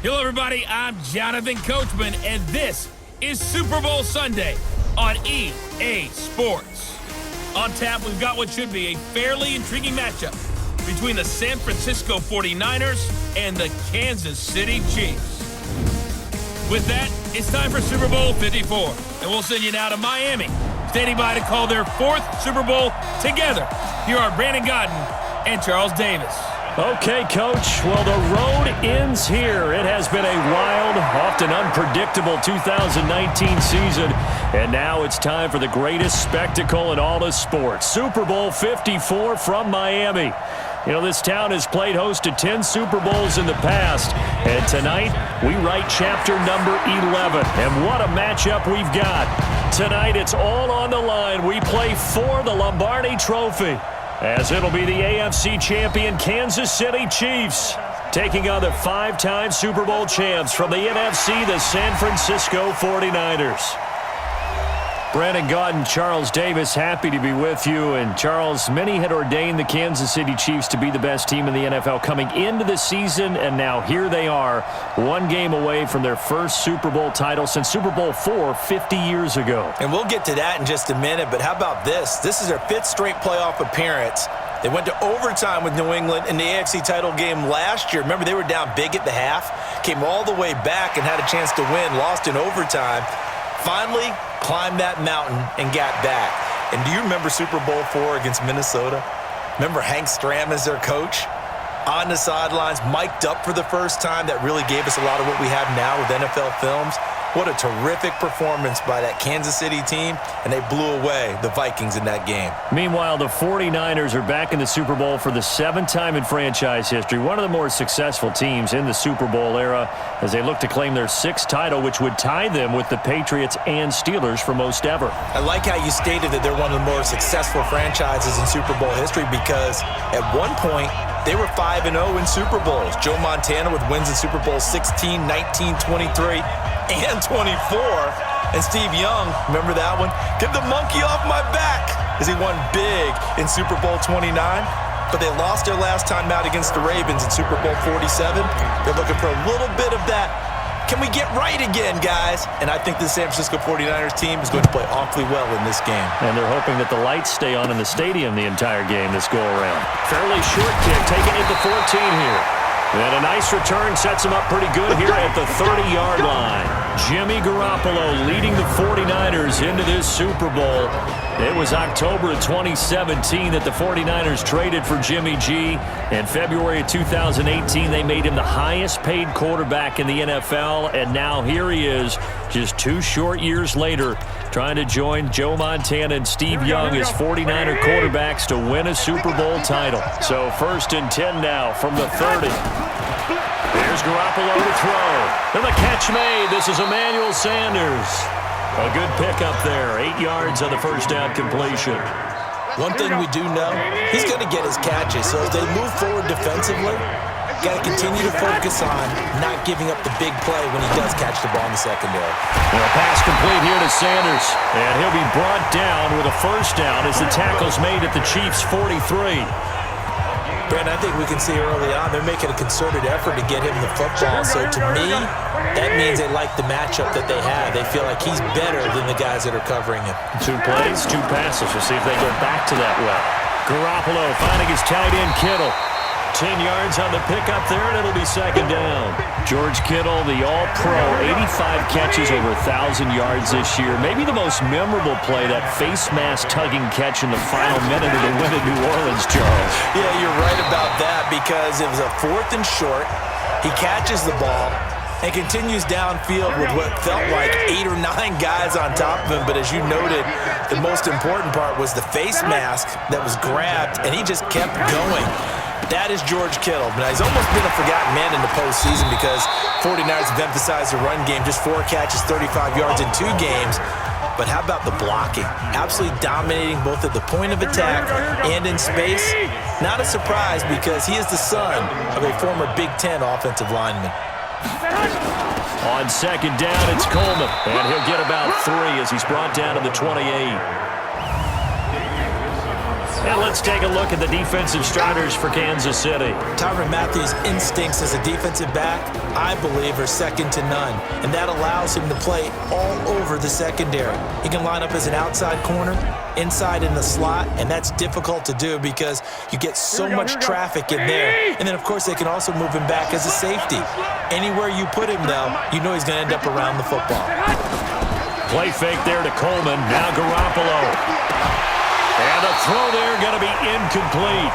Hello, everybody. I'm Jonathan Coachman, and this is Super Bowl Sunday on EA Sports. On tap, we've got what should be a fairly intriguing matchup between the San Francisco 49ers and the Kansas City Chiefs. With that, it's time for Super Bowl 54, and we'll send you now to Miami, standing by to call their fourth Super Bowl together. Here are Brandon Godden and Charles Davis. Okay, Coach. Well, the road ends here. It has been a wild, often unpredictable 2019 season, and now it's time for the greatest spectacle in all of sports. Super Bowl 54 from Miami. You know, this town has played host to 10 Super Bowls in the past, and tonight we write chapter number 11. And what a matchup we've got. Tonight it's all on the line. We play for the Lombardi Trophy, as it'll be the AFC champion Kansas City Chiefs taking on the five-time Super Bowl champs from the NFC, the San Francisco 49ers. Brandon Godden, Charles Davis, happy to be with you. And Charles, many had ordained the Kansas City Chiefs to be the best team in the NFL coming into the season, and now here they are, one game away from their first Super Bowl title since Super Bowl IV 50 years ago. And we'll get to that in just a minute, but how about this? This is their fifth straight playoff appearance. They went to overtime with New England in the AFC title game last year. Remember, they were down big at the half, came all the way back and had a chance to win, lost in overtime. Finally climbed that mountain and got back. And do you remember Super Bowl IV against Minnesota? Remember Hank Stram as their coach? On the sidelines, mic'd up for the first time. That really gave us a lot of what we have now with NFL films. What a terrific performance by that Kansas City team, and they blew away the Vikings in that game. Meanwhile, the 49ers are back in the Super Bowl for the seventh time in franchise history, one of the more successful teams in the Super Bowl era, as they look to claim their sixth title, which would tie them with the Patriots and Steelers for most ever. I like how you stated that they're one of the more successful franchises in Super Bowl history, because at one point, they were 5-0 in Super Bowls. Joe Montana with wins in Super Bowl 16, 19, 23, and 24. And Steve Young, remember that one? Get the monkey off my back, as he won big in Super Bowl 29. But they lost their last time out against the Ravens in Super Bowl 47. They're looking for a little bit of that. Can we get right again, guys? And I think the San Francisco 49ers team is going to play awfully well in this game. And they're hoping that the lights stay on in the stadium the entire game this go-around. Fairly short kick, taking it to 14 here. And a nice return sets him up pretty good here at the 30-yard line. Jimmy Garoppolo leading the 49ers into this Super Bowl. It was October of 2017 that the 49ers traded for Jimmy G. In February of 2018, they made him the highest-paid quarterback in the NFL. And now here he is, just 2 short years later, trying to join Joe Montana and Steve Young as 49er quarterbacks to win a Super Bowl title. So 1st and 10 now from the 30. There's Garoppolo to throw. And the catch made. This is Emmanuel Sanders. A good pickup there. 8 yards on the first down completion. One thing we do know, he's going to get his catches. So as they move forward defensively, got to continue to focus on not giving up the big play when he does catch the ball in the secondary. And a pass complete here to Sanders. And he'll be brought down with a first down as the tackle's made at the Chiefs' 43. Brandon, I think we can see early on they're making a concerted effort to get him the football. So to me, that means they like the matchup that they have. They feel like he's better than the guys that are covering him. 2 plays, 2 passes. We'll see if they go back to that well. Garoppolo finding his tight end Kittle. 10 yards on the pickup there, and it'll be 2nd down. George Kittle, the All-Pro, 85 catches, over 1,000 yards this year. Maybe the most memorable play, that face mask tugging catch in the final minute of the win at New Orleans, Charles. Yeah, you're right about that, because it was a 4th and short. He catches the ball and continues downfield with what felt like 8 or 9 guys on top of him. But as you noted, the most important part was the face mask that was grabbed, and he just kept going. That is George Kittle. But he's almost been a forgotten man in the postseason, because 49ers have emphasized the run game. Just 4 catches, 35 yards in 2 games. But how about the blocking? Absolutely dominating both at the point of attack and in space. Not a surprise, because he is the son of a former Big Ten offensive lineman. On 2nd down, it's Coleman. And he'll get about 3 as he's brought down to the 28. And let's take a look at the defensive starters for Kansas City. Tyrann Mathieu's instincts as a defensive back, I believe, are second to none. And that allows him to play all over the secondary. He can line up as an outside corner, inside in the slot, and that's difficult to do because you get so much traffic in there. And then, of course, they can also move him back as a safety. Anywhere you put him, though, you know he's going to end up around the football. Play fake there to Coleman. Now Garoppolo. And the throw there going to be incomplete.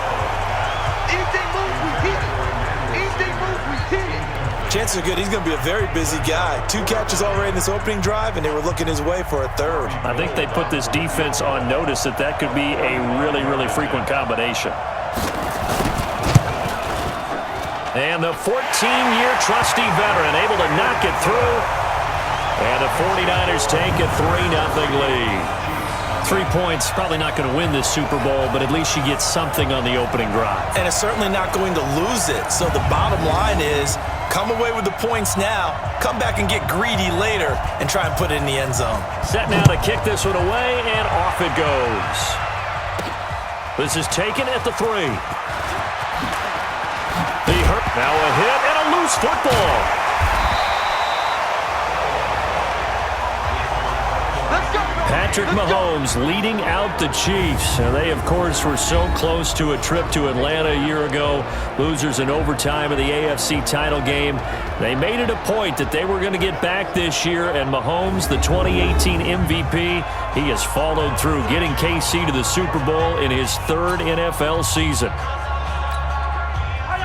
Chances are good he's going to be a very busy guy. 2 catches already in this opening drive, and they were looking his way for a third. I think they put this defense on notice that could be a really, really frequent combination. And the 14-year trusty veteran able to knock it through. And the 49ers take a 3-0 lead. 3 points, probably not going to win this Super Bowl, but at least you get something on the opening drive. And it's certainly not going to lose it. So the bottom line is, come away with the points now, come back and get greedy later, and try and put it in the end zone. Set now to kick this one away, and off it goes. This is taken at the 3. Now a hit and a loose football. Patrick Mahomes leading out the Chiefs. They, of course, were so close to a trip to Atlanta a year ago. Losers in overtime of the AFC title game. They made it a point that they were going to get back this year, and Mahomes, the 2018 MVP, he has followed through, getting KC to the Super Bowl in his 3rd NFL season.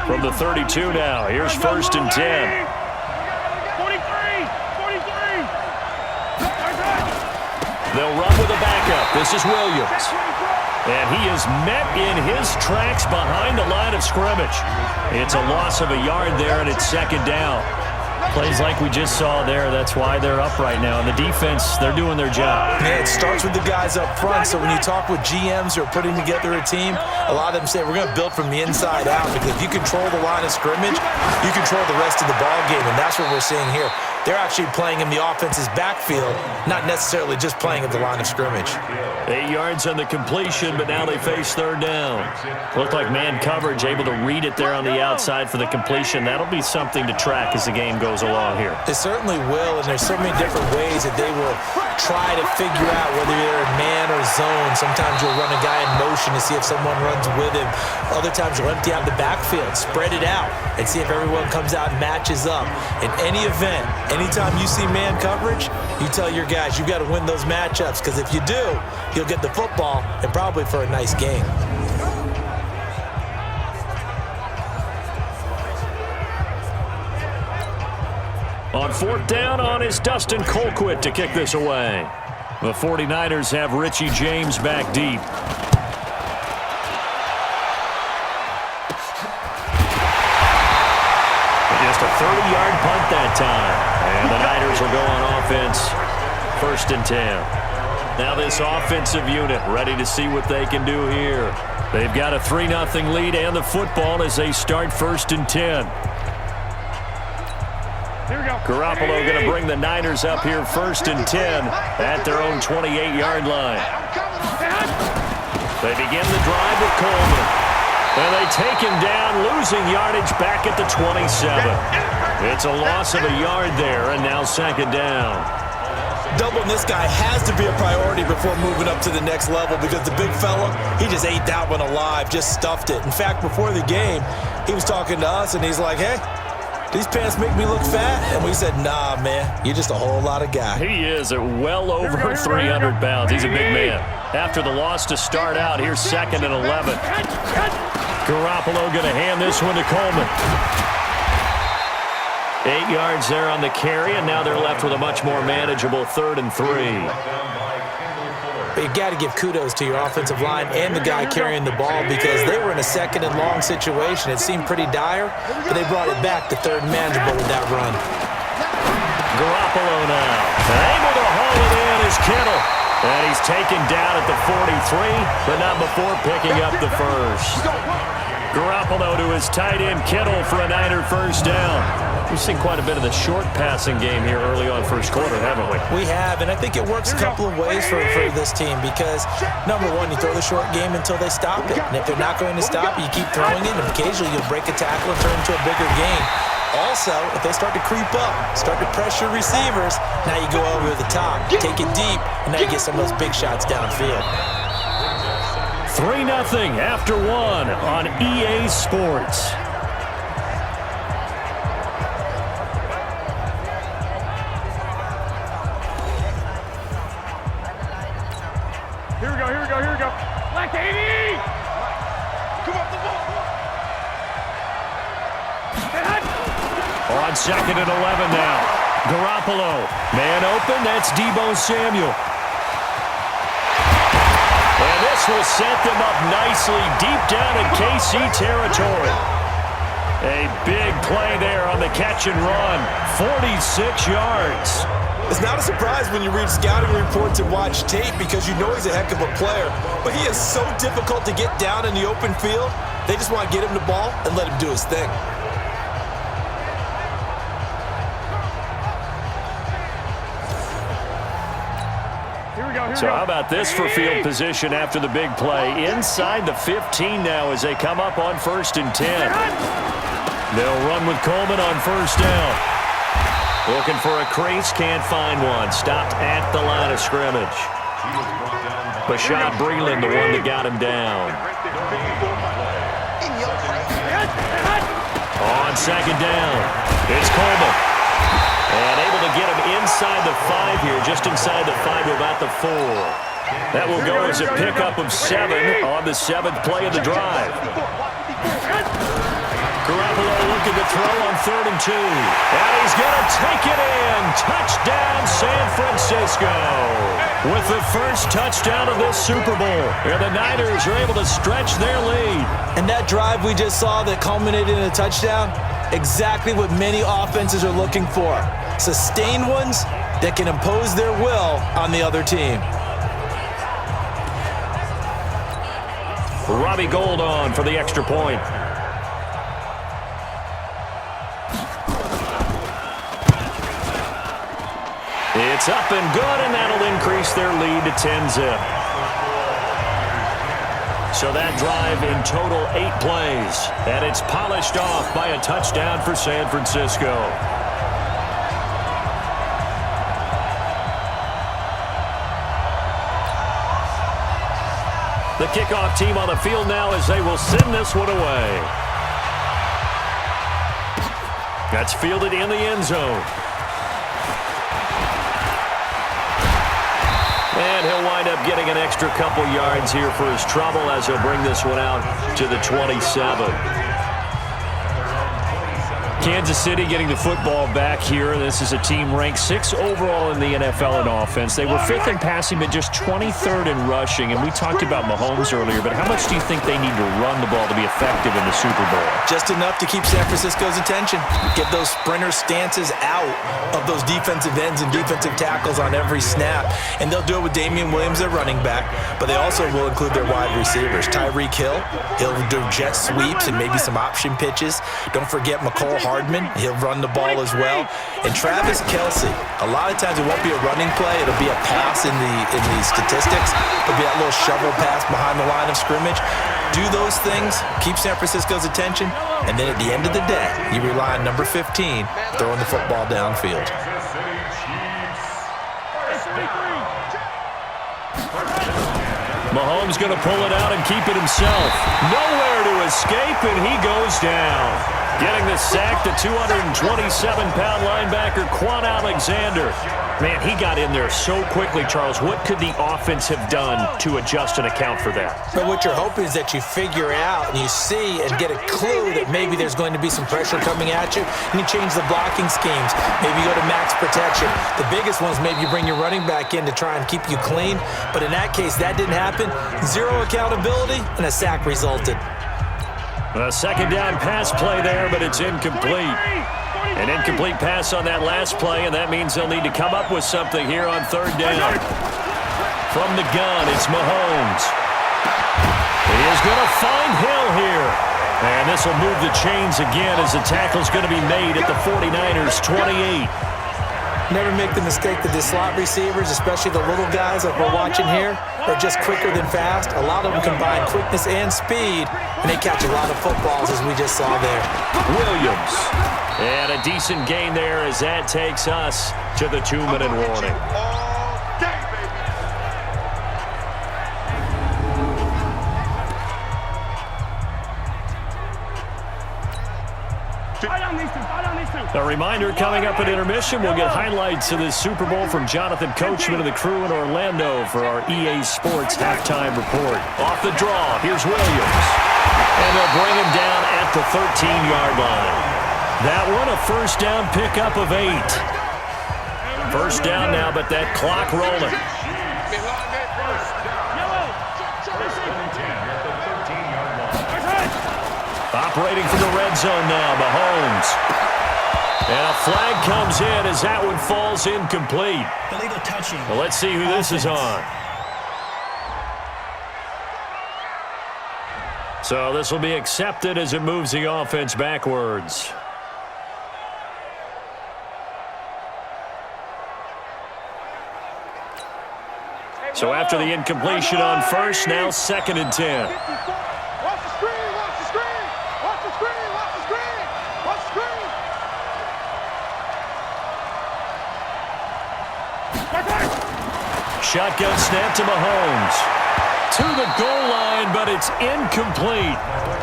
From the 32 now, here's 1st and 10. They'll run with a backup. This is Williams. And he is met in his tracks behind the line of scrimmage. It's a loss of a yard there, and it's 2nd down. Plays like we just saw there, that's why they're up right now. And the defense, they're doing their job. Yeah, it starts with the guys up front. So when you talk with GMs who are putting together a team, a lot of them say, we're going to build from the inside out. Because if you control the line of scrimmage, you control the rest of the ball game. And that's what we're seeing here. They're actually playing in the offense's backfield, not necessarily just playing at the line of scrimmage. 8 yards on the completion, but now they face 3rd down. Looked like man coverage, able to read it there on the outside for the completion. That'll be something to track as the game goes along here. It certainly will, and there's so many different ways that they will try to figure out whether you're in man or zone. Sometimes you'll run a guy in motion to see if someone runs with him. Other times you'll empty out the backfield, spread it out, and see if everyone comes out and matches up. In any event, anytime you see man coverage, you tell your guys you've got to win those matchups, because if you do, you'll get the football and probably for a nice game. On 4th down on is Dustin Colquitt to kick this away. The 49ers have Richie James back deep. Just a 30-yard punt that time. And the Niners will go on offense. 1st and 10. Now this offensive unit ready to see what they can do here. They've got a 3-0 lead and the football as they start 1st and 10. Here we go. Garoppolo going to bring the Niners up here 1st and 10 at their own 28-yard line. They begin the drive with Coleman. And they take him down, losing yardage back at the 27. It's a loss of a yard there, and now 2nd down. Doubling this guy has to be a priority before moving up to the next level, because the big fella, he just ate that one alive, just stuffed it. In fact, before the game, he was talking to us, and he's like, hey, these pants make me look fat? And we said, nah, man, you're just a whole lot of guy. He is at well over 300 pounds. He's a big man. After the loss to start out, here's 2nd and 11. Garoppolo going to hand this one to Coleman. 8 yards there on the carry, and now they're left with a much more manageable 3rd and 3. But you got to give kudos to your offensive line and the guy carrying the ball, because they were in a 2nd and long situation. It seemed pretty dire, but they brought it back to 3rd and manageable with that run. Garoppolo now. Able to haul it in is Kittle. And he's taken down at the 43, but not before picking up the 1st. Garoppolo to his tight end Kittle for a Niner 1st down. We've seen quite a bit of the short passing game here early on first quarter, haven't we? We have, and I think it works a couple of ways for this team because, number one, you throw the short game until they stop it. And if they're not going to stop it, you keep throwing it, and occasionally you'll break a tackle and turn it into a bigger gain. Also, if they start to creep up, start to pressure receivers, now you go over the top, take it deep, and now you get some of those big shots downfield. 3-0 after 1 on EA Sports. Here we go. Black 80! Come up the ball. On 2nd and 11 now. Garoppolo. Man open, that's Deebo Samuel. And this will set them up nicely deep down in KC territory. A big play there on the catch and run. 46 yards. It's not a surprise when you read scouting reports and watch tape because you know he's a heck of a player. But he is so difficult to get down in the open field. They just want to get him the ball and let him do his thing. So how about this for field position after the big play? Inside the 15 now as they come up on 1st and 10. They'll run with Coleman on 1st down. Looking for a crease, can't find one. Stopped at the line of scrimmage. Bashad Breeland, the one that got him down. On 2nd down, it's Coleman. And able to get him inside the 5 here, just inside the 5 to about the 4. That will go as a pickup of 7 on the 7th play of the drive. Garoppolo looking to throw on 3rd and 2. And he's going to take it in. Touchdown, San Francisco. With the first touchdown of this Super Bowl. And the Niners are able to stretch their lead. And that drive we just saw that culminated in a touchdown, exactly what many offenses are looking for. Sustained ones that can impose their will on the other team. Robbie Gould on for the extra point. It's up and good, and that'll increase their lead to 10-zip. So that drive in total 8 plays, and it's polished off by a touchdown for San Francisco. The kickoff team on the field now as they will send this one away. That's fielded in the end zone. And he'll wind up getting an extra couple yards here for his trouble as he'll bring this one out to the 27. Kansas City getting the football back here. This is a team ranked 6th overall in the NFL in offense. They were 5th in passing, but just 23rd in rushing. And we talked about Mahomes earlier, but how much do you think they need to run the ball to be effective in the Super Bowl? Just enough to keep San Francisco's attention. Get those sprinter stances out of those defensive ends and defensive tackles on every snap. And they'll do it with Damian Williams, their running back, but they also will include their wide receivers. Tyreek Hill, he'll do jet sweeps and maybe some option pitches. Don't forget McCole Hardman, he'll run the ball as well. And Travis Kelce, a lot of times it won't be a running play, it'll be a pass in the statistics. It'll be that little shovel pass behind the line of scrimmage. Do those things, keep San Francisco's attention, and then at the end of the day, you rely on number 15 throwing the football downfield. Mahomes going to pull it out and keep it himself. Nowhere to escape, and he goes down. Getting the sack, the 227-pound linebacker, Quan Alexander. Man, he got in there so quickly, Charles. What could the offense have done to adjust and account for that? But what you're hoping is that you figure out and you see and get a clue that maybe there's going to be some pressure coming at you, and you change the blocking schemes. Maybe you go to max protection. The biggest one is maybe you bring your running back in to try and keep you clean. But in that case, that didn't happen. Zero accountability, and a sack resulted. A second down pass play there, but it's incomplete. An incomplete pass on that last play, and that means they'll need to come up with something here on 3rd down. From the gun, it's Mahomes. He is going to find Hill here. And this will move the chains again as the tackle's going to be made at the 49ers' 28. Never make the mistake that the slot receivers, especially the little guys like we're watching here, are just quicker than fast. A lot of them combine quickness and speed, and they catch a lot of footballs, as we just saw there. Williams. And a decent gain there as that takes us to the 2-minute warning. A reminder, coming up at intermission, we'll get highlights of this Super Bowl from Jonathan Coachman and the crew in Orlando for our EA Sports halftime report. Off the draw, here's Williams. And they'll bring him down at the 13-yard line. That one, a first down pickup of 8. First down now, but that clock rolling. Operating from the red zone now, Mahomes. And a flag comes in as that one falls incomplete. Illegal touching. Well, let's see who this is on. So this will be accepted as it moves the offense backwards. So after the incompletion on first, now 2nd and 10. Watch the screen, watch the screen, watch the screen, watch the screen, watch the screen. Shotgun snap to Mahomes. To the goal line, but it's incomplete.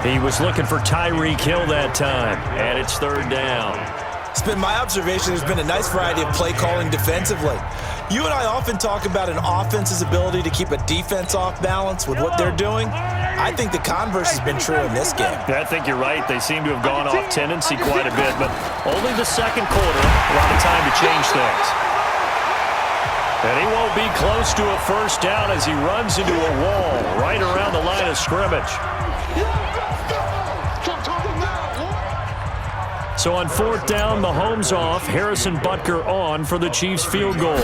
He was looking for Tyreek Hill that time, and it's 3rd down. It's been my observation there's been a nice variety of play calling defensively. You and I often talk about an offense's ability to keep a defense off balance with what they're doing. I think the converse has been true in this game. I think you're right. They seem to have gone off tendency quite a bit, but only the 2nd quarter, a lot of time to change things. And he won't be close to a first down as he runs into a wall right around the line of scrimmage. So on 4th down, Mahomes off, Harrison Butker on for the Chiefs field goal.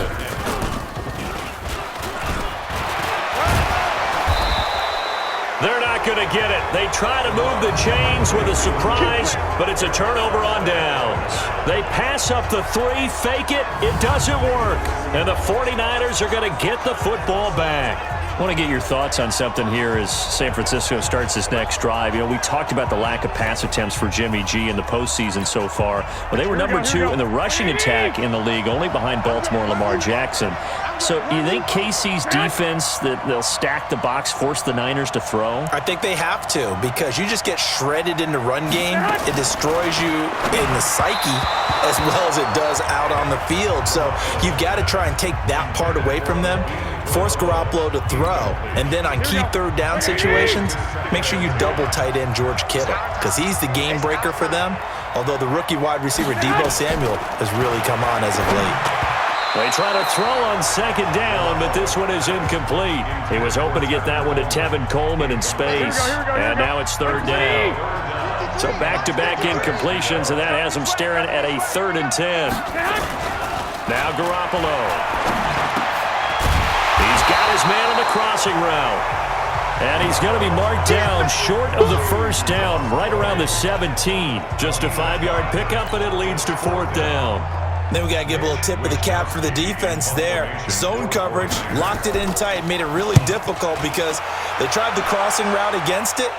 They're not going to get it. They try to move the chains with a surprise, but it's a turnover on downs. They pass up the 3, fake it, it doesn't work. And the 49ers are going to get the football back. I want to get your thoughts on something here as San Francisco starts this next drive. You know, we talked about the lack of pass attempts for Jimmy G in the postseason so far. Well, they were number 2 in the rushing attack in the league, only behind Baltimore and Lamar Jackson. So you think KC's defense, that they'll stack the box, force the Niners to throw? I think they have to, because you just get shredded in the run game. It destroys you in the psyche as well as it does out on the field. So you've got to try and take that part away from them, force Garoppolo to throw, and then on key 3rd down situations, make sure you double tight end George Kittle, because he's the game breaker for them, although the rookie wide receiver Deebo Samuel has really come on as of late. They try to throw on 2nd down, but this one is incomplete. He was hoping to get that one to Tevin Coleman in space, and now it's 3rd down. So back-to-back incompletions, and that has him staring at a 3rd and 10. Now Garoppolo. He's got his man on the crossing route. And he's going to be marked down short of the first down, right around the 17. Just a 5-yard pickup, and it leads to 4th down. Then we got to give a little tip of the cap for the defense there. Zone coverage, locked it in tight, made it really difficult because they tried the crossing route against it,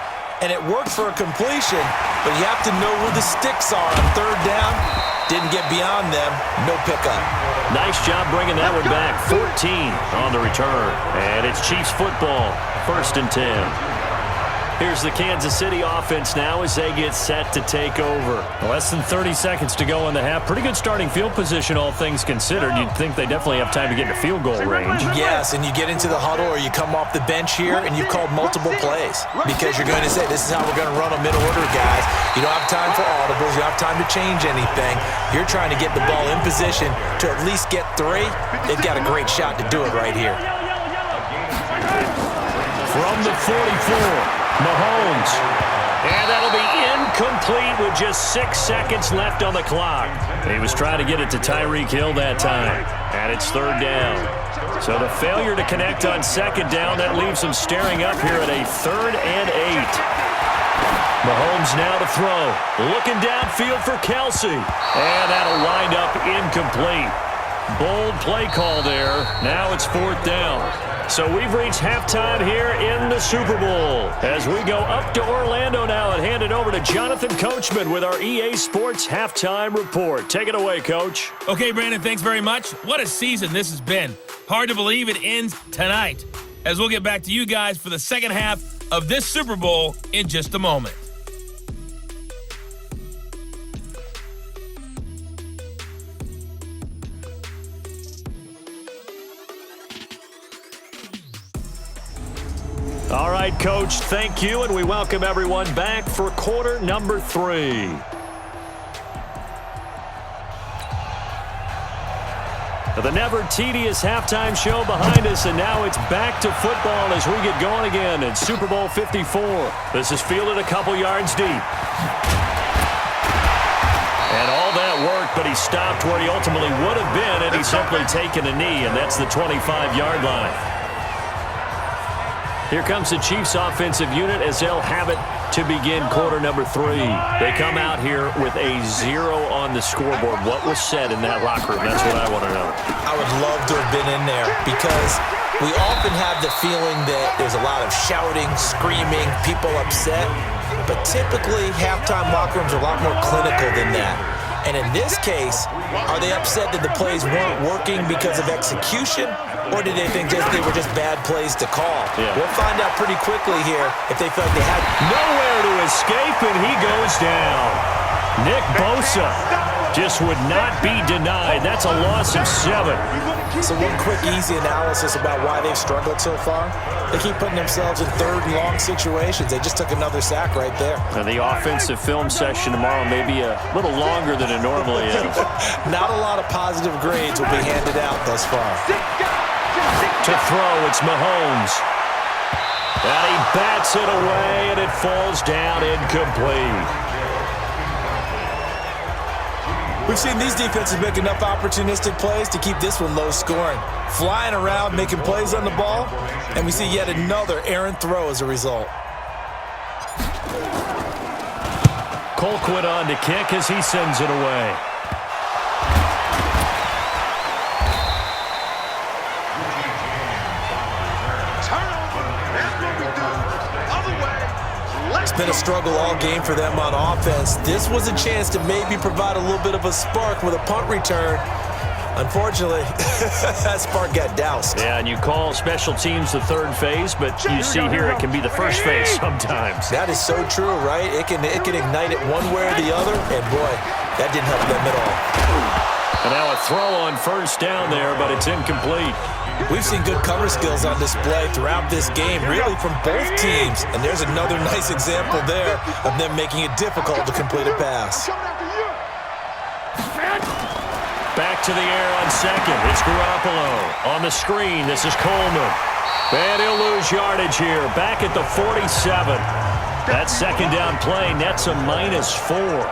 and it worked for a completion, but you have to know where the sticks are on 3rd down. Didn't get beyond them, no pickup. Nice job bringing that one back. 14 on the return, and it's Chiefs football, 1st and 10. Here's the Kansas City offense now as they get set to take over. Less than 30 seconds to go in the half. Pretty good starting field position, all things considered. You'd think they definitely have time to get into field goal range. Yes, and you get into the huddle or you come off the bench here and you've called multiple plays because you're going to say, this is how we're going to run a middle order, guys. You don't have time for audibles. You don't have time to change anything. You're trying to get the ball in position to at least get 3. They've got a great shot to do it right here. From the 44. Mahomes, and that'll be incomplete with just 6 seconds left on the clock. He was trying to get it to Tyreek Hill that time, and it's 3rd down. So the failure to connect on 2nd down, that leaves him staring up here at a 3rd and 8. Mahomes now to throw. Looking downfield for Kelsey. And that'll wind up incomplete. Bold play call there. Now it's 4th down. So we've reached halftime here in the Super Bowl. As we go up to Orlando now and hand it over to Jonathan Coachman with our EA Sports Halftime Report. Take it away, Coach. Okay, Brandon, thanks very much. What a season this has been. Hard to believe it ends tonight, as we'll get back to you guys for the second half of this Super Bowl in just a moment. All right, Coach, thank you, and we welcome everyone back for quarter number 3. The never-tedious halftime show behind us, and now it's back to football as we get going again in Super Bowl 54. This is fielded a couple yards deep. And all that work, but he stopped where he ultimately would have been, and he's simply taken a knee, and that's the 25-yard line. Here comes the Chiefs offensive unit as they'll have it to begin quarter number 3. They come out here with a 0 on the scoreboard. What was said in that locker room? That's what I want to know. I would love to have been in there because we often have the feeling that there's a lot of shouting, screaming, people upset. But typically, halftime locker rooms are a lot more clinical than that. And in this case, are they upset that the plays weren't working because of execution? Or did they think they were just bad plays to call? Yeah. We'll find out pretty quickly here if they felt they had nowhere to escape, and he goes down. Nick Bosa just would not be denied. That's a loss of 7. So one quick, easy analysis about why they've struggled so far. They keep putting themselves in 3rd and long situations. They just took another sack right there. And the offensive film session tomorrow may be a little longer than it normally is. Not a lot of positive grades will be handed out thus far. To throw, it's Mahomes. And he bats it away, and it falls down incomplete. We've seen these defenses make enough opportunistic plays to keep this one low scoring. Flying around, making plays on the ball, and we see yet another errant throw as a result. Colquitt on to kick as he sends it away. It's been a struggle all game for them on offense. This was a chance to maybe provide a little bit of a spark with a punt return. Unfortunately, that spark got doused. Yeah, and you call special teams the 3rd phase, but you see here it can be the 1st phase sometimes. That is so true, right? It can ignite it one way or the other, and boy, that didn't help them at all. And now a throw on 1st down there, but it's incomplete. We've seen good cover skills on display throughout this game, really from both teams. And there's another nice example there of them making it difficult to complete a pass. Back to the air on 2nd. It's Garoppolo. On the screen, this is Coleman. And he'll lose yardage here. Back at the 47. That 2nd down play nets a -4.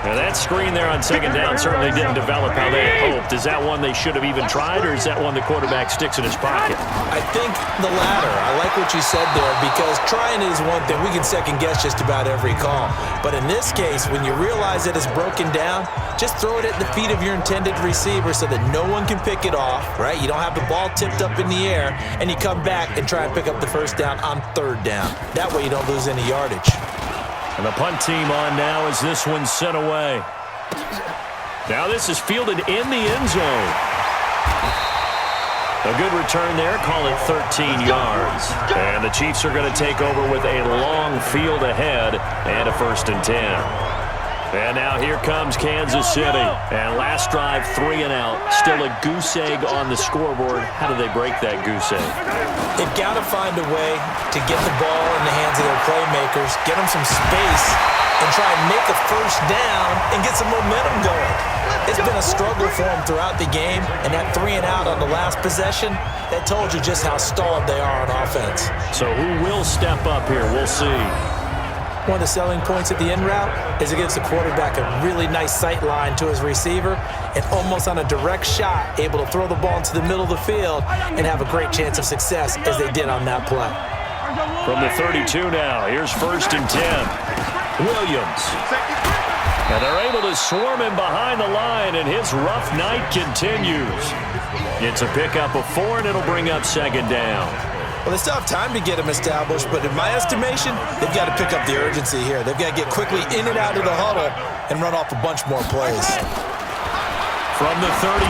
Now that screen there on 2nd down certainly didn't develop how they had hoped. Is that one they should have even tried, or is that one the quarterback sticks in his pocket? I think the latter. I like what you said there, because trying is one thing. We can second guess just about every call. But in this case, when you realize that it's broken down, just throw it at the feet of your intended receiver so that no one can pick it off, right? You don't have the ball tipped up in the air, and you come back and try and pick up the 1st down on 3rd down. That way you don't lose any yardage. And the punt team on now as this one's sent away. Now this is fielded in the end zone. A good return there, call it 13 yards. And the Chiefs are going to take over with a long field ahead and a 1st and 10. And now here comes Kansas City. And last drive, 3 and out. Still a goose egg on the scoreboard. How do they break that goose egg? They've got to find a way to get the ball in the hands of their playmakers, get them some space, and try and make a 1st down and get some momentum going. It's been a struggle for them throughout the game, and that 3 and out on the last possession, that told you just how stalled they are on offense. So who will step up here? We'll see. One of the selling points at the end route is it gives the quarterback a really nice sight line to his receiver, and almost on a direct shot, able to throw the ball into the middle of the field and have a great chance of success as they did on that play. From the 32 now, here's 1st and 10. Williams. And they're able to swarm him behind the line, and his rough night continues. It's a pickup of 4, and it'll bring up second down. Well, they still have time to get him established, but in my estimation, they've got to pick up the urgency here. They've got to get quickly in and out of the huddle and run off a bunch more plays. From the 36,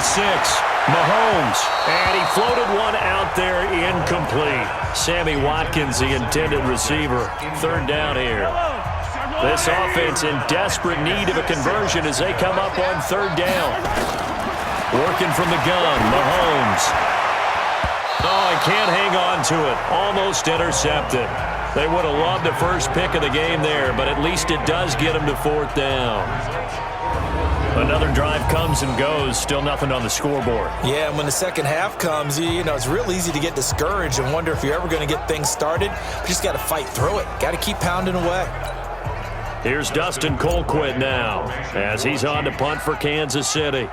Mahomes, and he floated one out there incomplete. Sammy Watkins, the intended receiver. Third down here. This offense in desperate need of a conversion as they come up on third down. Working from the gun, Mahomes. Oh, he can't hang on to it. Almost intercepted. They would have loved the first pick of the game there, but at least it does get them to fourth down. Another drive comes and goes. Still nothing on the scoreboard. Yeah, and when the second half comes, you know, it's real easy to get discouraged and wonder if you're ever going to get things started. You just got to fight through it. Got to keep pounding away. Here's Dustin Colquitt now as he's on to punt for Kansas City.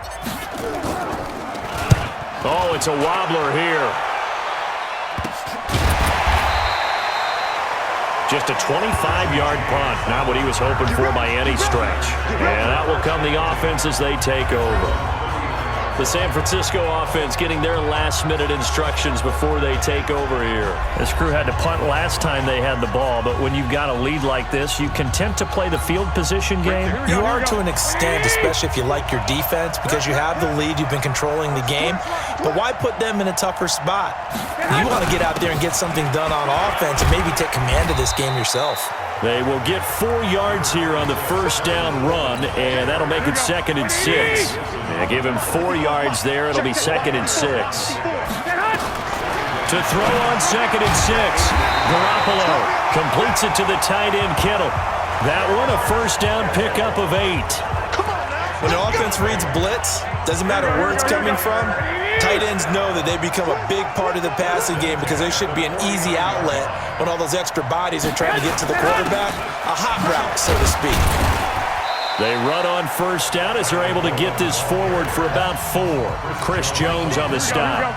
Oh, it's a wobbler here. Just a 25-yard punt, not what he was hoping for by any stretch. And out will come the offense as they take over. The San Francisco offense getting their last-minute instructions before they take over here. This crew had to punt last time they had the ball, but when you've got a lead like this, you content to play the field position game? You are to an extent, especially if you like your defense, because you have the lead, you've been controlling the game. But why put them in a tougher spot? You want to get out there and get something done on offense and maybe take command of this game yourself. They will get 4 yards here on the first down run, and that'll make it 2nd and 6. And give him 4 yards there. It'll be 2nd and 6. To throw on 2nd and 6. Garoppolo completes it to the tight end, Kittle. That one a first down pickup of 8. When the offense reads blitz, doesn't matter where it's coming from, tight ends know that they become a big part of the passing game because they should be an easy outlet when all those extra bodies are trying to get to the quarterback. A hot route, so to speak. They run on first down as they're able to get this forward for about 4. Chris Jones on the stop.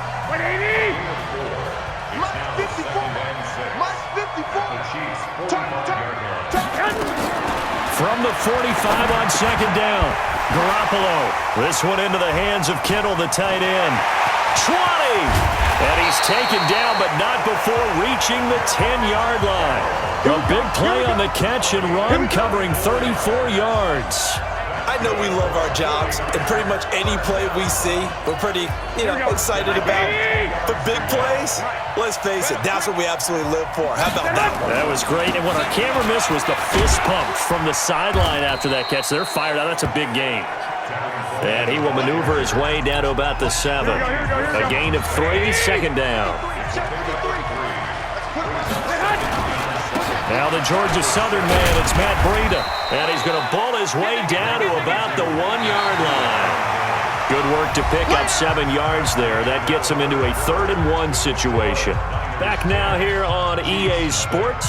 From the 45 on second down, Garoppolo. This one into the hands of Kittle, the tight end. 20! And he's taken down, but not before reaching the 10-yard line. A big play on the catch and run, covering 34 yards. I know we love our jobs, and pretty much any play we see, we're pretty, excited about. But big plays, let's face it, that's what we absolutely live for. How about that one? That was great, and what our camera missed was the fist pump from the sideline after that catch. They're fired out. That's a big gain. And he will maneuver his way down to about the 7. A gain of 3, second down. Now the Georgia Southern man, it's Matt Breida. And he's going to bull his way down to about the 1-yard line. Good work to pick up 7 yards there. That gets him into a 3rd and 1 situation. Back now here on EA Sports.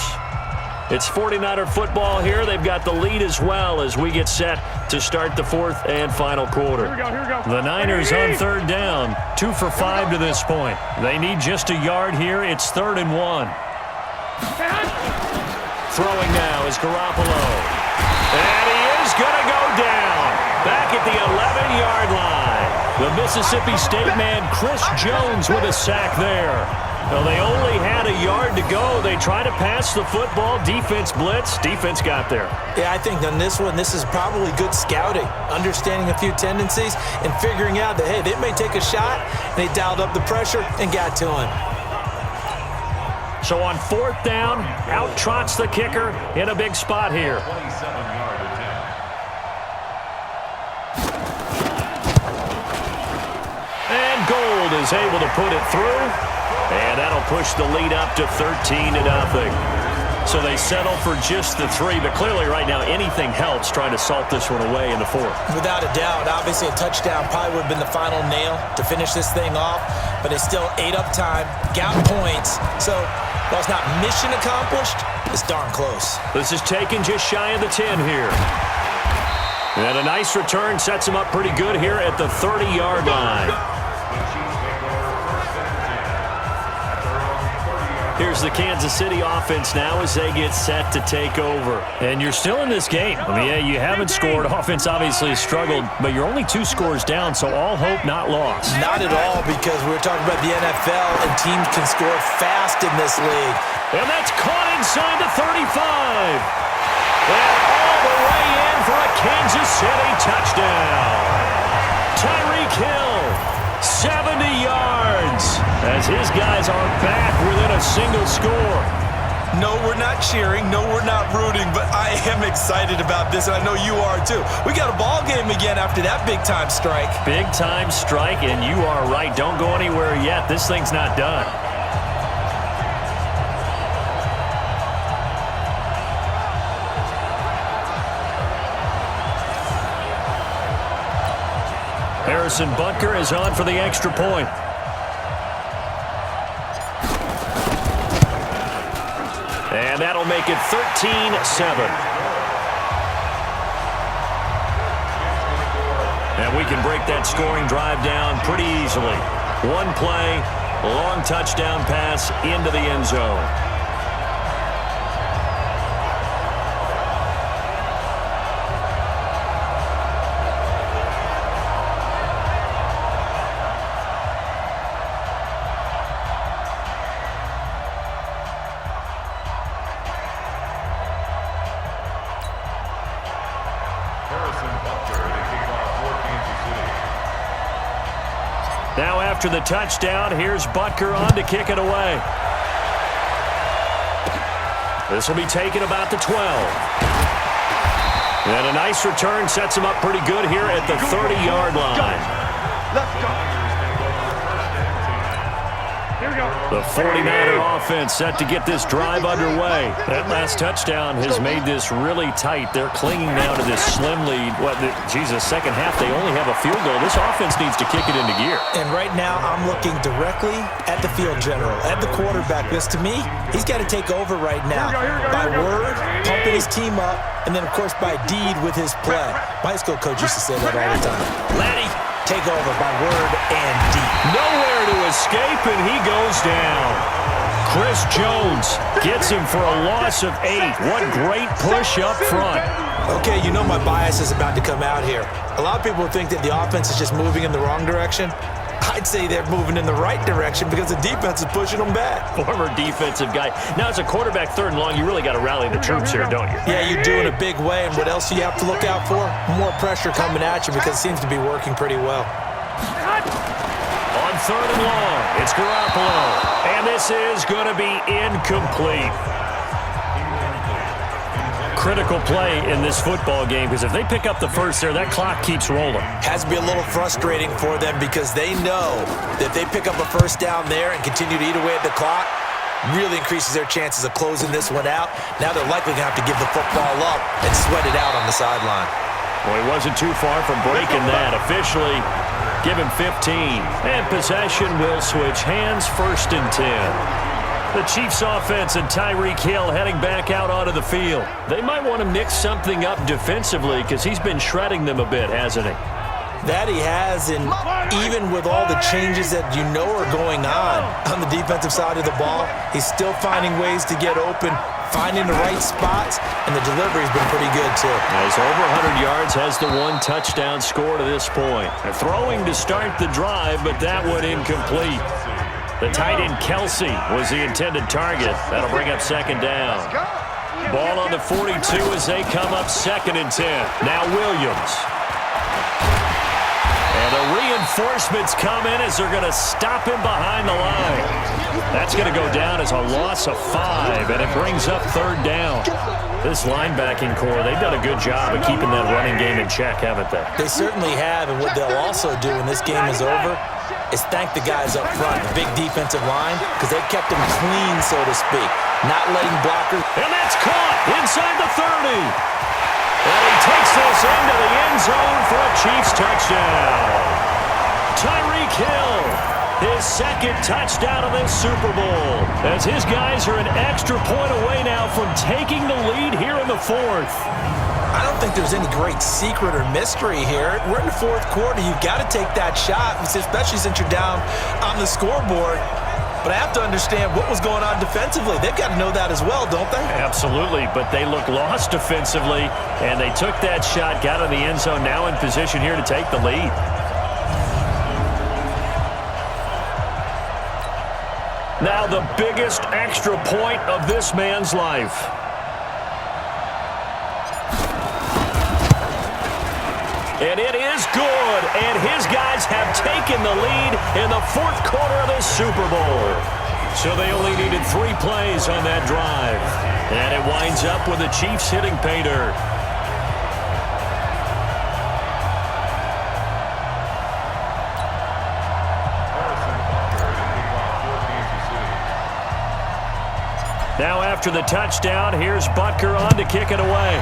It's 49er football here. They've got the lead as well as we get set to start the 4th and final quarter. Here we go. The Niners on third down, 2 for 5 to this point. They need just a yard here. It's 3rd and 1. Throwing now is Garoppolo. And he is going to go down. Back at the 11-yard line. The Mississippi State man, Chris Jones, with a sack there. Well, they only had a yard to go. They try to pass the football. Defense blitz. Defense got there. Yeah, I think on this one, this is probably good scouting, understanding a few tendencies, and figuring out that, hey, they may take a shot, and they dialed up the pressure and got to him. So on 4th down, out trots the kicker in a big spot here. And Gold is able to put it through. And that'll push the lead up to 13-0. So they settle for just the 3, but clearly right now anything helps trying to salt this one away in the 4th. Without a doubt, obviously a touchdown probably would have been the final nail to finish this thing off, but it's still ate up time, got points, so while it's not mission accomplished, it's darn close. This is taken just shy of the 10 here. And a nice return sets him up pretty good here at the 30-yard line. Here's the Kansas City offense now as they get set to take over. And you're still in this game. I mean, yeah, you haven't scored. Offense obviously has struggled, but you're only 2 scores down, so all hope not lost. Not at all, because we're talking about the NFL, and teams can score fast in this league. And that's caught inside the 35. And all the way in for a Kansas City touchdown. Tyreek Hill, 70 yards, as his guys are back within a single score. No, we're not cheering. No, we're not rooting, but I am excited about this, and I know you are too. We got a ball game again after that big-time strike. Big-time strike, and you are right. Don't go anywhere yet. This thing's not done. Harrison Butker is on for the extra point. And that'll make it 13-7. And we can break that scoring drive down pretty easily. One play, long touchdown pass into the end zone. Now after the touchdown, here's Butker on to kick it away. This will be taken about the 12. And a nice return sets him up pretty good here at the 30-yard line. Let's go. Here we go. The 49er offense set to get this drive underway. That last touchdown has made this really tight. They're clinging now to this slim lead. Second half, they only have a field goal. This offense needs to kick it into gear. And right now, I'm looking directly at the field general, at the quarterback, because to me, he's got to take over right now. By word, pumping his team up, and then, of course, by deed with his play. My high school coach used to say that all the time. Laddie, take over by word and deed. Nowhere to escape, and he goes down. Chris Jones gets him for a loss of 8. What great push up front. Okay, you know my bias is about to come out here. A lot of people think that the offense is just moving in the wrong direction. I'd say they're moving in the right direction because the defense is pushing them back. Former defensive guy. Now, as a quarterback, 3rd and long, you really got to rally the troops here, don't you? Yeah, you do in a big way. And what else do you have to look out for? More pressure coming at you because it seems to be working pretty well. On 3rd and long, it's Garoppolo. And this is going to be incomplete. Critical play in this football game because if they pick up the first there, that clock keeps rolling. Has to be a little frustrating for them because they know that if they pick up a first down there and continue to eat away at the clock, really increases their chances of closing this one out. Now they're likely going to have to give the football up and sweat it out on the sideline. Well, he wasn't too far from breaking that. Officially, give him 15. And possession will switch hands, 1st and 10. The Chiefs offense and Tyreek Hill heading back out onto the field. They might want to mix something up defensively because he's been shredding them a bit, hasn't he? That he has, and even with all the changes that you know are going on the defensive side of the ball, he's still finding ways to get open, finding the right spots, and the delivery's been pretty good too. He's over 100 yards, has the 1 touchdown score to this point. They're throwing to start the drive, but that one incomplete. The tight end Kelsey was the intended target. That'll bring up 2nd down. Ball on the 42 as they come up 2nd and 10. Now Williams. And the reinforcements come in as they're going to stop him behind the line. That's going to go down as a loss of 5, and it brings up 3rd down. This linebacking core, they've done a good job of keeping that running game in check, haven't they? They certainly have, and what they'll also do when this game is over is thank the guys up front, the big defensive line, because they've kept them clean, so to speak, not letting blockers. And that's caught inside the 30. And he takes this into the end zone for a Chiefs touchdown. Tyreek Hill, his 2nd touchdown of this Super Bowl, as his guys are an extra point away now from taking the lead here in the 4th. I don't think there's any great secret or mystery here. We're in the 4th quarter. You've got to take that shot, especially since you're down on the scoreboard. but I have to understand what was going on defensively. They've got to know that as well, don't they? Absolutely, but they look lost defensively, and they took that shot, got in the end zone, now in position here to take the lead. Now the biggest extra point of this man's life. And it is good, and his guys have taken the lead in the fourth quarter of the Super Bowl. So they only needed 3 plays on that drive. And it winds up with the Chiefs hitting pay dirt. Now after the touchdown, here's Butker on to kick it away.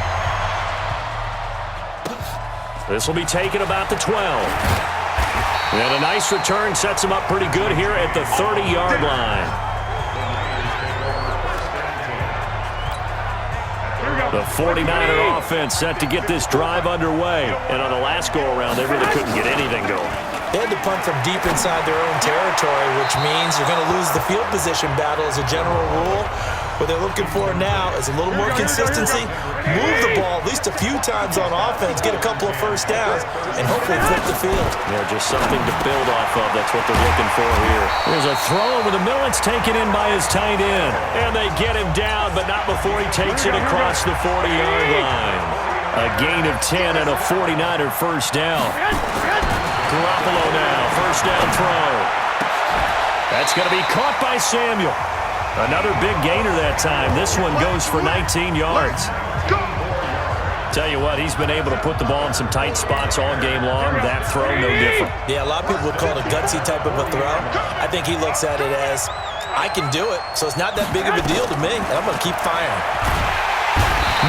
This will be taken about the 12. And a nice return sets him up pretty good here at the 30-yard line. The 49er offense set to get this drive underway. And on the last go-around, they really couldn't get anything going. They had to punt from deep inside their own territory, which means you're going to lose the field position battle as a general rule. What they're looking for now is a little more consistency, move the ball at least a few times on offense, get a couple of first downs, and hopefully flip the field. Yeah, just something to build off of. That's what they're looking for here. There's a throw over the middle. It's taken in by his tight end. And they get him down, but not before he takes it across the 40-yard line. A gain of 10 and a 49er first down. Garoppolo now, first down throw. That's going to be caught by Samuel. Another big gainer that time. This one goes for 19 yards. Tell you what, he's been able to put the ball in some tight spots all game long. That throw, no different. Yeah, a lot of people would call it a gutsy type of a throw. I think he looks at it as, I can do it, so it's not that big of a deal to me, and I'm going to keep firing.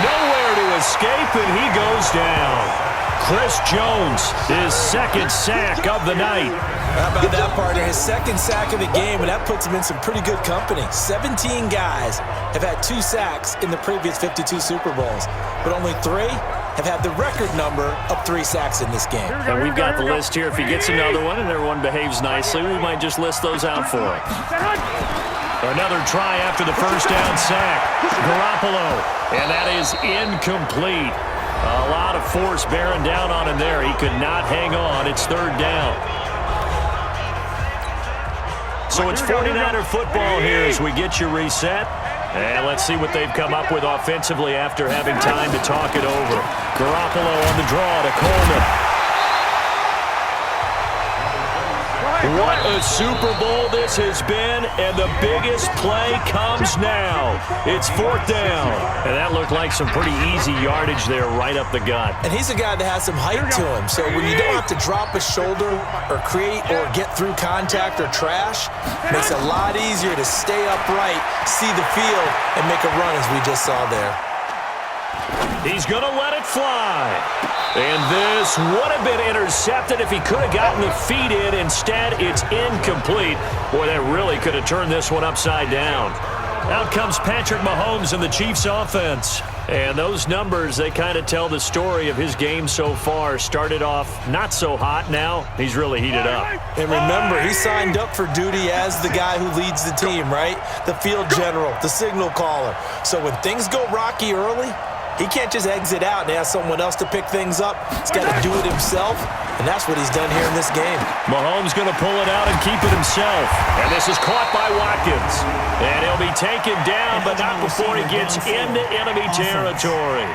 Nowhere to escape, and he goes down. Chris Jones, his second sack of the night. How about that, partner? His second sack of the game, and that puts him in some pretty good company. 17 guys have had 2 sacks in the previous 52 Super Bowls, but only 3 have had the record number of 3 sacks in this game. And we've got the list here. If he gets another one and everyone behaves nicely, we might just list those out for him. Another try after the first down sack. Garoppolo, and that is incomplete. A lot of force bearing down on him there. He could not hang on. It's third down. So it's 49er football here as we get you reset. And let's see what they've come up with offensively after having time to talk it over. Garoppolo on the draw to Coleman. What a Super Bowl this has been, and the biggest play comes now. It's fourth down. And that looked like some pretty easy yardage there right up the gut. And he's a guy that has some height to him, so when you don't have to drop a shoulder or create or get through contact or trash, it makes it a lot easier to stay upright, see the field, and make a run as we just saw there. He's going to let it fly. And this would have been intercepted if he could have gotten the feet in. Instead, it's incomplete. Boy, that really could have turned this one upside down. Out comes Patrick Mahomes and the Chiefs offense. And those numbers, they kind of tell the story of his game so far. Started off not so hot. Now he's really heated up. And remember, he signed up for duty as the guy who leads the team, right? The field general, the signal caller. So when things go rocky early, he can't just exit out and ask someone else to pick things up. He's got to do it himself, and that's what he's done here in this game. Mahomes going to pull it out and keep it himself. And this is caught by Watkins. And he'll be taken down, but not before he gets into enemy territory.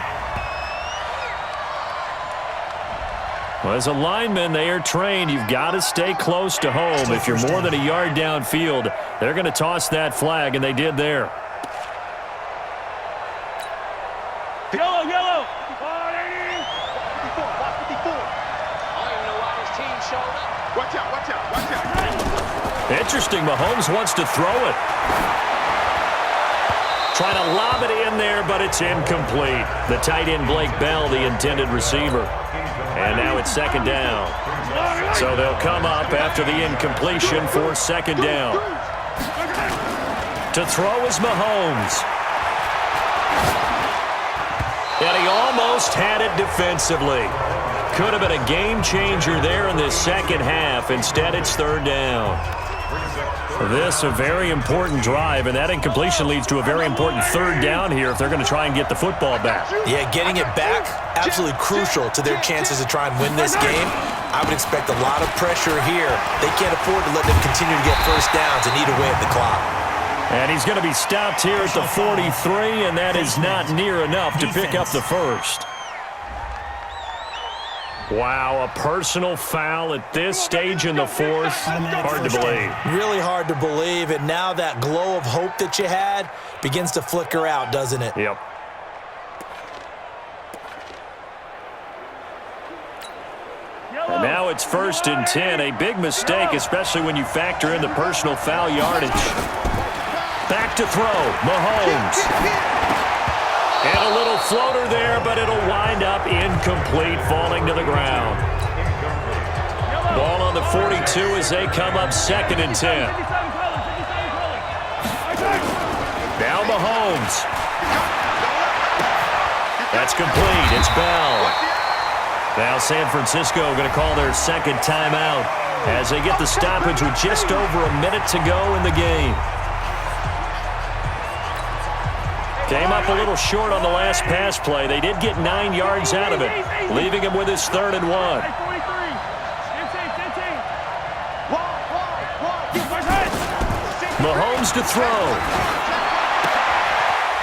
Well, as a lineman, they are trained. You've got to stay close to home. If you're more than a yard downfield, they're going to toss that flag, and they did there. Yellow, yellow. Watch out, watch out, watch out. Interesting. Mahomes wants to throw it. Trying to lob it in there, but it's incomplete. The tight end, Blake Bell, the intended receiver. And now it's second down. So they'll come up after the incompletion for second down. To throw is Mahomes. And he almost had it defensively. Could have been a game changer there in this second half. Instead, it's third down. This a very important drive, and that incompletion leads to a very important third down here if they're going to try and get the football back. Yeah, getting it back, absolutely crucial to their chances to try and win this game. I would expect a lot of pressure here. They can't afford to let them continue to get first downs and eat away at the clock. And he's going to be stopped here at the 43, and that is not near enough to pick up the first. Wow, a personal foul at this stage in the fourth. Hard to believe. Really hard to believe, and now that glow of hope that you had begins to flicker out, doesn't it? Yep. And now it's 1st and 10. A big mistake, especially when you factor in the personal foul yardage. Back to throw, Mahomes. And a little floater there, but it'll wind up incomplete, falling to the ground. Ball on the 42 as they come up 2nd and 10. Now Mahomes. That's complete. It's Bell. Now San Francisco going to call their second timeout as they get the stoppage with just over a minute to go in the game. Came up a little short on the last pass play. They did get 9 yards out of it, leaving him with his 3rd and 1. Mahomes to throw.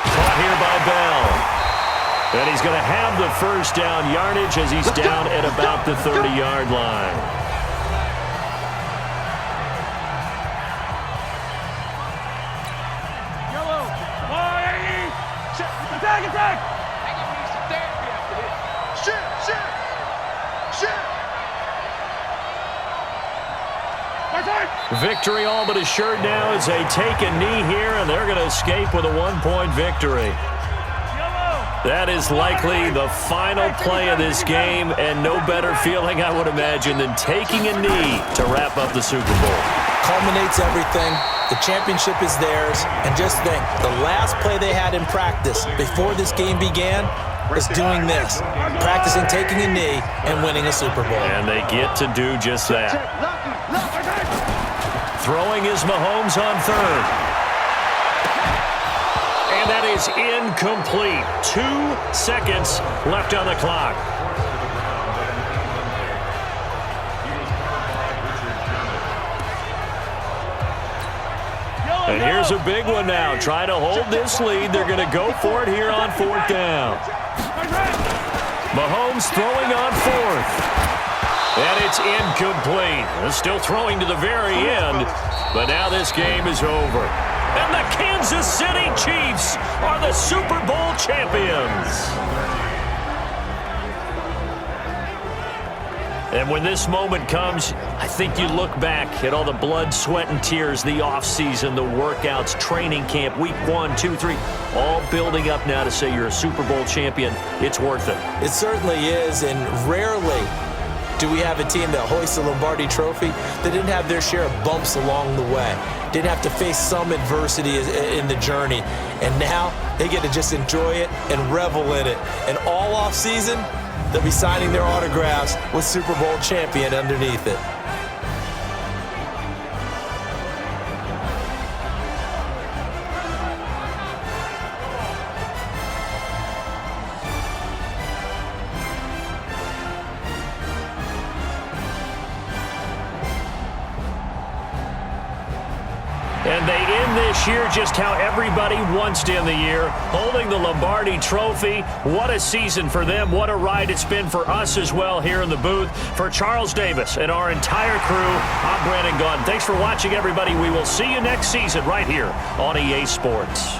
Caught here by Bell. And he's going to have the first down yardage as he's down at about the 30-yard line. Victory all but assured now as they take a knee here, and they're going to escape with a 1-point victory. That is likely the final play of this game, and no better feeling, I would imagine, than taking a knee to wrap up the Super Bowl. Culminates everything. The championship is theirs. And just think, the last play they had in practice before this game began was doing this, practicing taking a knee and winning a Super Bowl. And they get to do just that. Throwing is Mahomes on 3rd. And that is incomplete. 2 seconds left on the clock. And here's a big one now. Trying to hold this lead. They're going to go for it here on 4th down. Mahomes throwing on 4th. And it's incomplete. They're still throwing to the very end, but now this game is over. And the Kansas City Chiefs are the Super Bowl champions. And when this moment comes, I think you look back at all the blood, sweat, and tears, the offseason, the workouts, training camp, week 1, 2, 3, all building up now to say you're a Super Bowl champion. It's worth it. It certainly is, and rarely do we have a team that hoists the Lombardi Trophy that didn't have their share of bumps along the way, didn't have to face some adversity in the journey, and now they get to just enjoy it and revel in it. And all off season, they'll be signing their autographs with Super Bowl champion underneath it. And they end this year just how everybody wants to end the year, holding the Lombardi Trophy. What a season for them. What a ride it's been for us as well here in the booth. For Charles Davis and our entire crew, I'm Brandon Gaudin. Thanks for watching, everybody. We will see you next season right here on EA Sports.